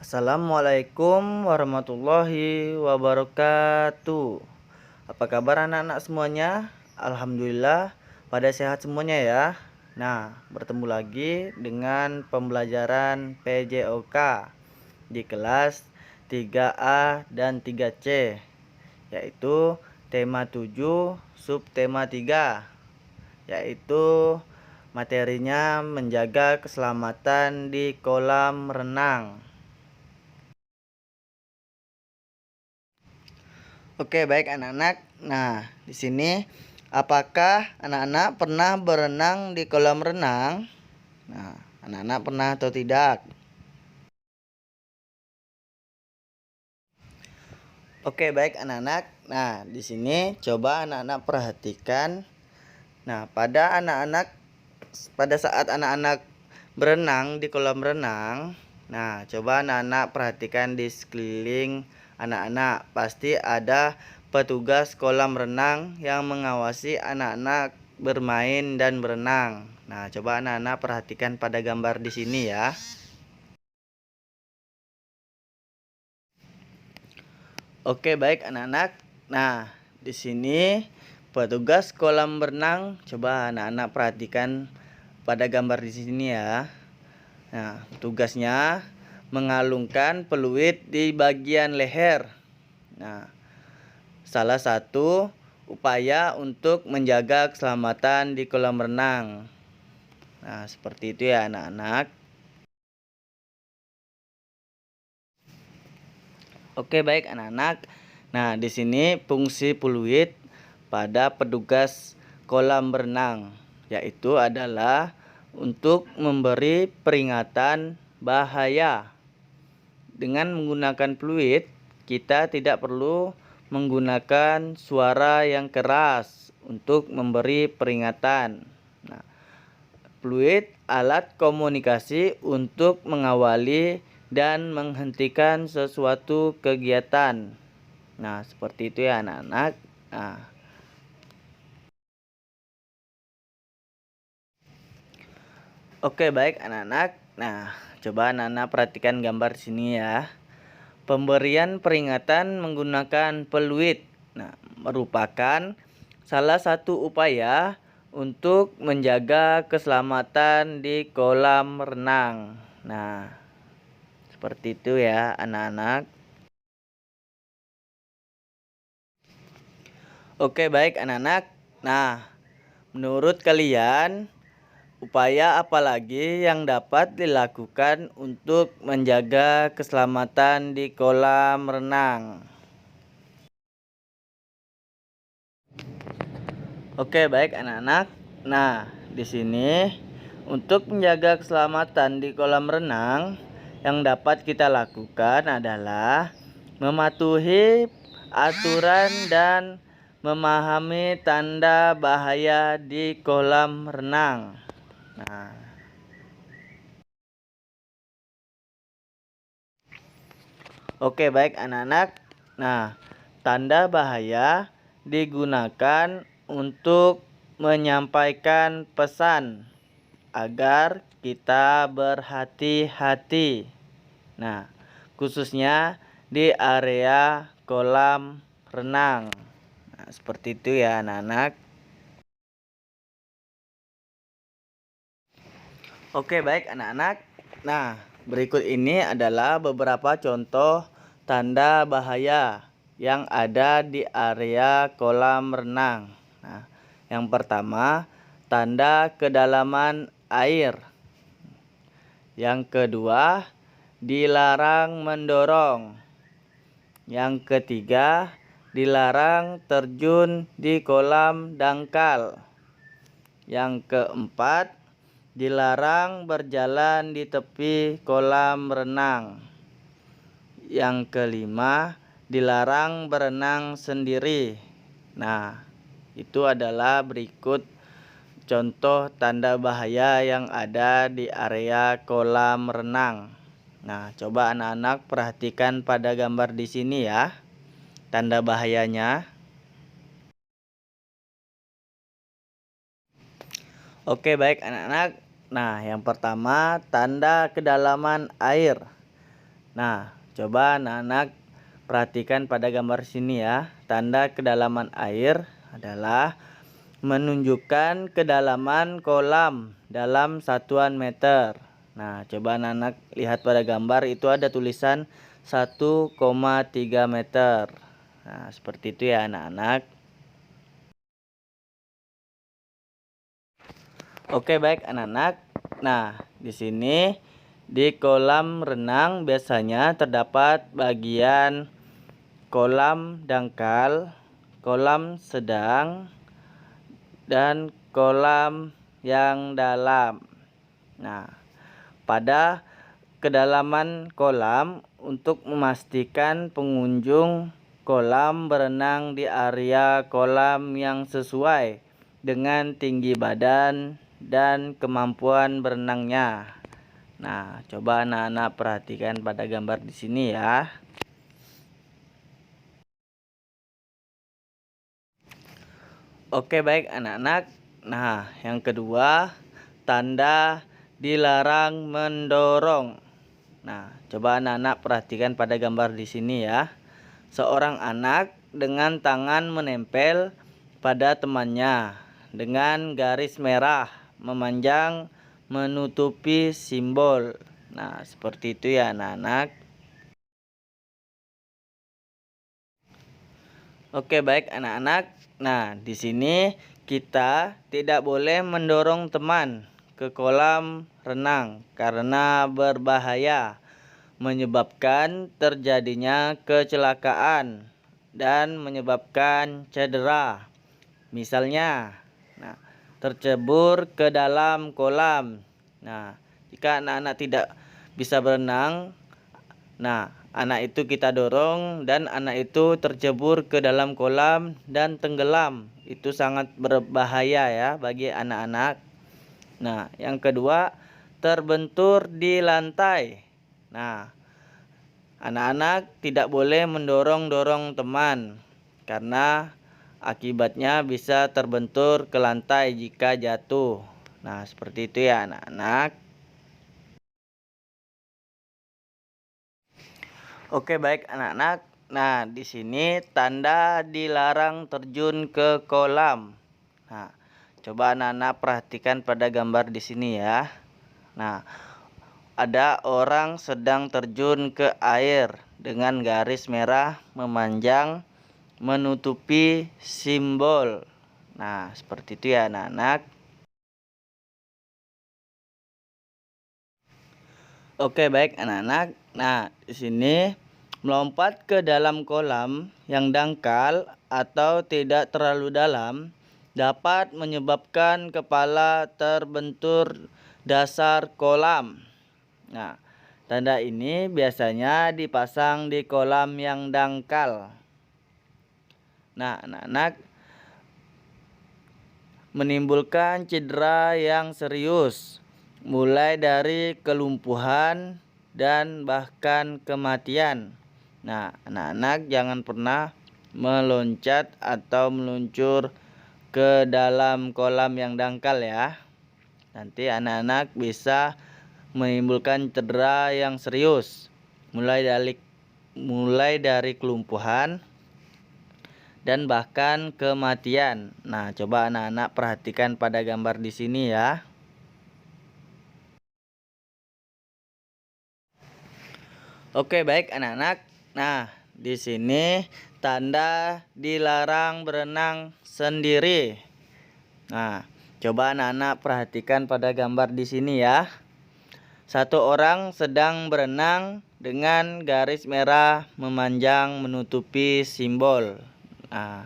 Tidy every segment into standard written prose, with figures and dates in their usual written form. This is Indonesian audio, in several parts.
Assalamualaikum warahmatullahi wabarakatuh. Apa kabar anak-anak semuanya? Alhamdulillah pada sehat semuanya ya. Nah, bertemu lagi dengan pembelajaran PJOK di kelas 3A dan 3C, yaitu tema 7 subtema 3, yaitu materinya menjaga keselamatan di kolam renang. Oke, baik anak-anak. Nah, di sini apakah anak-anak pernah berenang di kolam renang? Nah, anak-anak pernah atau tidak? Oke, baik anak-anak. Nah, di sini coba anak-anak perhatikan. Nah, pada saat anak-anak berenang di kolam renang, nah, coba anak-anak perhatikan di sekeliling anak-anak. Pasti ada petugas kolam renang yang mengawasi anak-anak bermain dan berenang. Nah, coba anak-anak perhatikan pada gambar di sini ya. Oke, baik anak-anak. Nah, di sini petugas kolam renang, coba anak-anak perhatikan pada gambar di sini ya. Nah, tugasnya mengalungkan peluit di bagian leher. Nah, salah satu upaya untuk menjaga keselamatan di kolam renang. Nah, seperti itu ya anak-anak. Oke, baik anak-anak. Nah, di sini fungsi peluit pada petugas kolam berenang, yaitu adalah untuk memberi peringatan bahaya. Dengan menggunakan peluit, kita tidak perlu menggunakan suara yang keras untuk memberi peringatan. Nah, fluid alat komunikasi untuk mengawali dan menghentikan sesuatu kegiatan. Nah, seperti itu ya anak-anak. Nah, oke, baik anak-anak. Nah, coba anak-anak perhatikan gambar sini ya. Pemberian peringatan menggunakan peluit. Nah, merupakan salah satu upaya untuk menjaga keselamatan di kolam renang. Nah, seperti itu ya anak-anak. Oke, baik anak-anak. Nah, menurut kalian upaya apa lagi yang dapat dilakukan untuk menjaga keselamatan di kolam renang? Oke, baik anak-anak. Nah, di sini untuk menjaga keselamatan di kolam renang yang dapat kita lakukan adalah mematuhi aturan dan memahami tanda bahaya di kolam renang. Nah, oke, baik anak-anak. Nah, tanda bahaya digunakan untuk menyampaikan pesan agar kita berhati-hati. Nah, khususnya di area kolam renang. Nah, seperti itu ya anak-anak. Oke, baik anak-anak. Nah, berikut ini adalah beberapa contoh tanda bahaya yang ada di area kolam renang. Nah, yang pertama, tanda kedalaman air. Yang kedua, dilarang mendorong. Yang ketiga, dilarang terjun di kolam dangkal. Yang keempat, dilarang berjalan di tepi kolam renang. Yang kelima, dilarang berenang sendiri. Nah, itu adalah berikut contoh tanda bahaya yang ada di area kolam renang. Nah, coba anak-anak perhatikan pada gambar di sini ya, tanda bahayanya. Oke, baik anak-anak. Nah, yang pertama, tanda kedalaman air. Nah, coba anak-anak perhatikan pada gambar sini ya. Tanda kedalaman air adalah menunjukkan kedalaman kolam dalam satuan meter. Nah, coba anak-anak lihat pada gambar itu ada tulisan 1,3 meter. Nah, seperti itu ya anak-anak. Oke, baik anak-anak. Nah, di sini di kolam renang biasanya terdapat bagian kolam dangkal, kolam sedang, dan kolam yang dalam. Nah, pada kedalaman kolam untuk memastikan pengunjung kolam berenang di area kolam yang sesuai dengan tinggi badan dan kemampuan berenangnya. Nah, coba anak-anak perhatikan pada gambar di sini ya. Oke, baik anak-anak. Nah, yang kedua, tanda dilarang mendorong. Nah, coba anak-anak perhatikan pada gambar di sini ya. Seorang anak dengan tangan menempel pada temannya dengan garis merah memanjang menutupi simbol. Nah, seperti itu ya anak-anak. Oke, baik anak-anak. Nah, di sini kita tidak boleh mendorong teman ke kolam renang karena berbahaya, menyebabkan terjadinya kecelakaan dan menyebabkan cedera. Misalnya, nah, tercebur ke dalam kolam. Nah, jika anak-anak tidak bisa berenang, nah, anak itu kita dorong dan anak itu tercebur ke dalam kolam dan tenggelam. Itu sangat berbahaya ya bagi anak-anak. Nah, yang kedua, terbentur di lantai. Nah, anak-anak tidak boleh mendorong-dorong teman karena akibatnya bisa terbentur ke lantai jika jatuh. Nah, seperti itu ya anak-anak. Oke, baik anak-anak. Nah, di sini tanda dilarang terjun ke kolam. Nah, coba anak-anak perhatikan pada gambar di sini ya. Nah, ada orang sedang terjun ke air dengan garis merah memanjang menutupi simbol. Nah, seperti itu ya anak-anak. Oke, baik anak-anak. Nah, di sini melompat ke dalam kolam yang dangkal atau tidak terlalu dalam dapat menyebabkan kepala terbentur dasar kolam. Nah, tanda ini biasanya dipasang di kolam yang dangkal. Nah, anak-anak, menimbulkan cedera yang serius, mulai dari kelumpuhan dan bahkan kematian. Nah, anak-anak jangan pernah meloncat atau meluncur ke dalam kolam yang dangkal ya. Nanti anak-anak bisa menimbulkan cedera yang serius, mulai dari kelumpuhan dan bahkan kematian. Nah, coba anak-anak perhatikan pada gambar di sini ya. Oke, baik anak-anak. Nah, di sini tanda dilarang berenang sendiri. Nah, coba anak-anak perhatikan pada gambar di sini ya. Satu orang sedang berenang dengan garis merah memanjang menutupi simbol. Nah,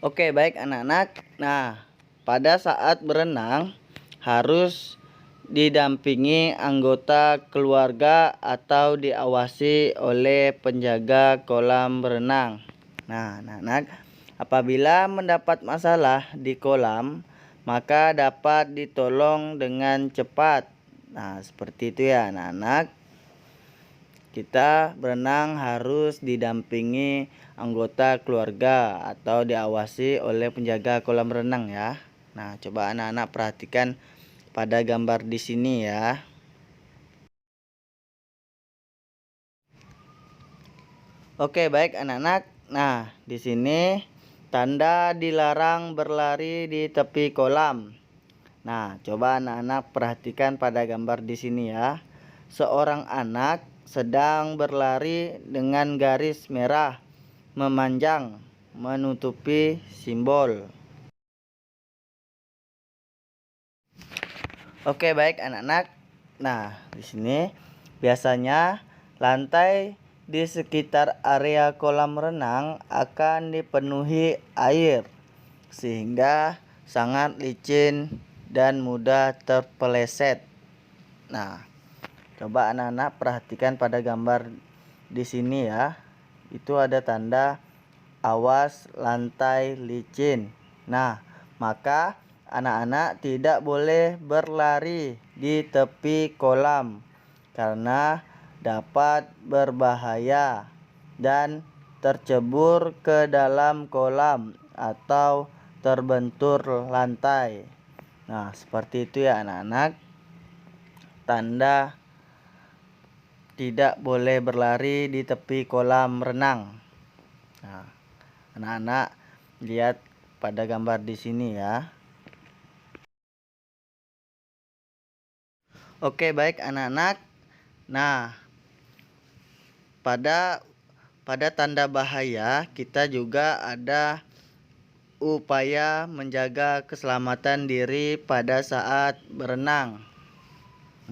oke, baik anak-anak. Nah, pada saat berenang harus didampingi anggota keluarga atau diawasi oleh penjaga kolam berenang. Nah, anak-anak, apabila mendapat masalah di kolam, maka dapat ditolong dengan cepat. Nah, seperti itu ya anak-anak. Kita berenang harus didampingi anggota keluarga atau diawasi oleh penjaga kolam renang ya. Nah, coba anak-anak perhatikan pada gambar di sini ya. Oke, baik anak-anak. Nah, di sini tanda dilarang berlari di tepi kolam. Nah, coba anak-anak perhatikan pada gambar di sini ya. Seorang anak sedang berlari dengan garis merah memanjang menutupi simbol. Oke, baik anak-anak. Nah, di sini biasanya lantai di sekitar area kolam renang akan dipenuhi air sehingga sangat licin dan mudah terpeleset. Nah, coba anak-anak perhatikan pada gambar di sini ya. Itu ada tanda awas lantai licin. Nah, maka anak-anak tidak boleh berlari di tepi kolam karena dapat berbahaya dan tercebur ke dalam kolam atau terbentur lantai. Nah, seperti itu ya anak-anak. Tanda tidak boleh berlari di tepi kolam renang. Nah, anak-anak lihat pada gambar di sini ya. Oke, baik anak-anak. Nah, pada tanda bahaya kita juga ada upaya menjaga keselamatan diri pada saat berenang.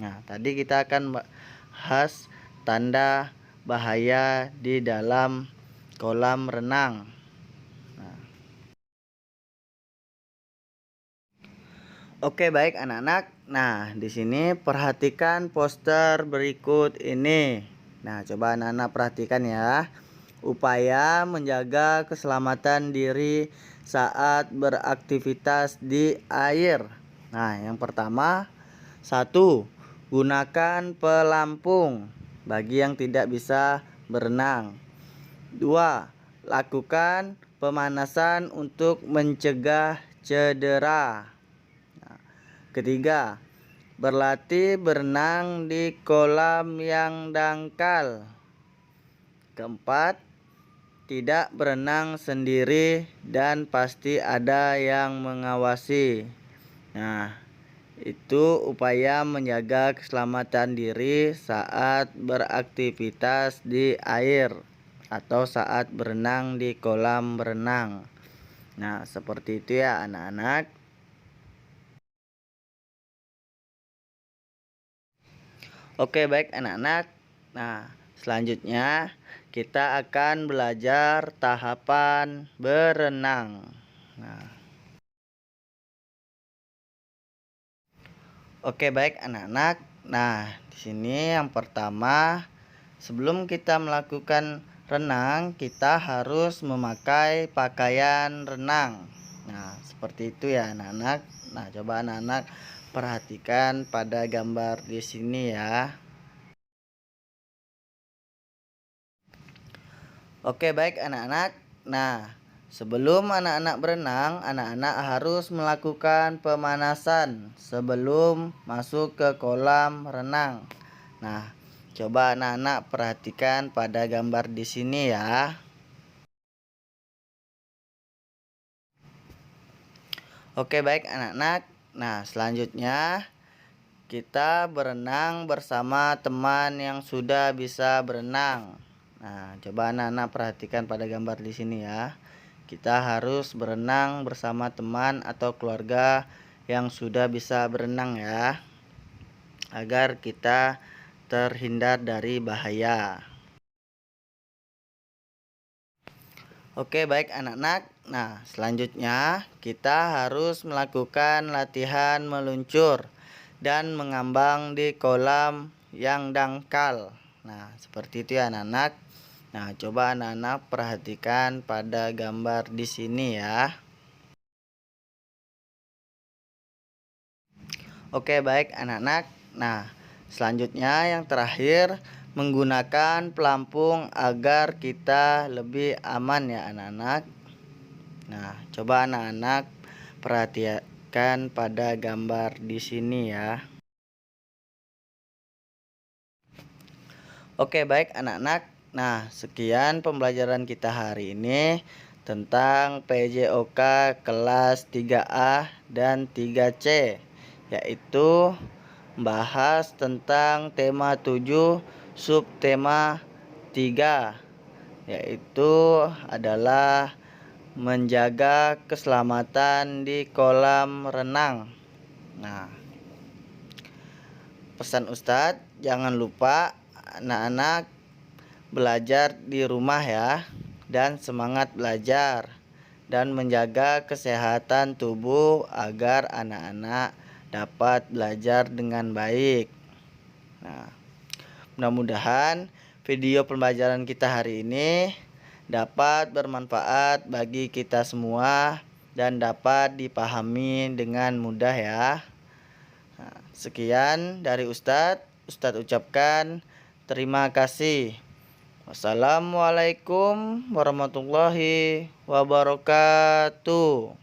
Nah, tadi kita akan bahas tanda bahaya di dalam kolam renang. Oke, baik anak-anak. Nah, di sini perhatikan poster berikut ini. Nah, coba anak-anak perhatikan ya. Upaya menjaga keselamatan diri saat beraktivitas di air. Nah, yang pertama, 1. Gunakan pelampung bagi yang tidak bisa berenang. 2. Lakukan pemanasan untuk mencegah cedera. Ketiga, berlatih berenang di kolam yang dangkal. Keempat, tidak berenang sendiri dan pasti ada yang mengawasi. Nah, itu upaya menjaga keselamatan diri saat beraktivitas di air atau saat berenang di kolam berenang. Nah, seperti itu ya anak-anak. Oke, baik anak-anak. Nah, selanjutnya kita akan belajar tahapan berenang. Nah, oke, baik anak-anak. Nah, di sini yang pertama, sebelum kita melakukan renang, kita harus memakai pakaian renang. Nah, seperti itu ya anak-anak. Nah, coba anak-anak perhatikan pada gambar di sini ya. Oke, baik anak-anak. Nah, sebelum anak-anak berenang, anak-anak harus melakukan pemanasan sebelum masuk ke kolam renang. Nah, coba anak-anak perhatikan pada gambar di sini ya. Oke, baik anak-anak. Nah, selanjutnya kita berenang bersama teman yang sudah bisa berenang. Nah, coba anak-anak perhatikan pada gambar di sini ya. Kita harus berenang bersama teman atau keluarga yang sudah bisa berenang ya, agar kita terhindar dari bahaya. Oke, baik anak-anak. Nah, selanjutnya kita harus melakukan latihan meluncur dan mengambang di kolam yang dangkal. Nah, seperti itu ya anak-anak. Nah, coba anak-anak perhatikan pada gambar di sini ya. Oke, baik anak-anak. Nah, selanjutnya yang terakhir, menggunakan pelampung agar kita lebih aman ya anak-anak. Nah, coba anak-anak perhatikan pada gambar di sini ya. Oke, baik anak-anak. Nah, sekian pembelajaran kita hari ini tentang PJOK kelas 3A dan 3C, yaitu bahas tentang tema 7 subtema 3, yaitu adalah menjaga keselamatan di kolam renang. Nah, pesan Ustadz, jangan lupa anak-anak belajar di rumah ya, dan semangat belajar dan menjaga kesehatan tubuh agar anak-anak dapat belajar dengan baik. Nah, mudah-mudahan video pembelajaran kita hari ini dapat bermanfaat bagi kita semua dan dapat dipahami dengan mudah ya. Nah, sekian dari Ustadz. Ustadz ucapkan terima kasih. Wassalamualaikum warahmatullahi wabarakatuh.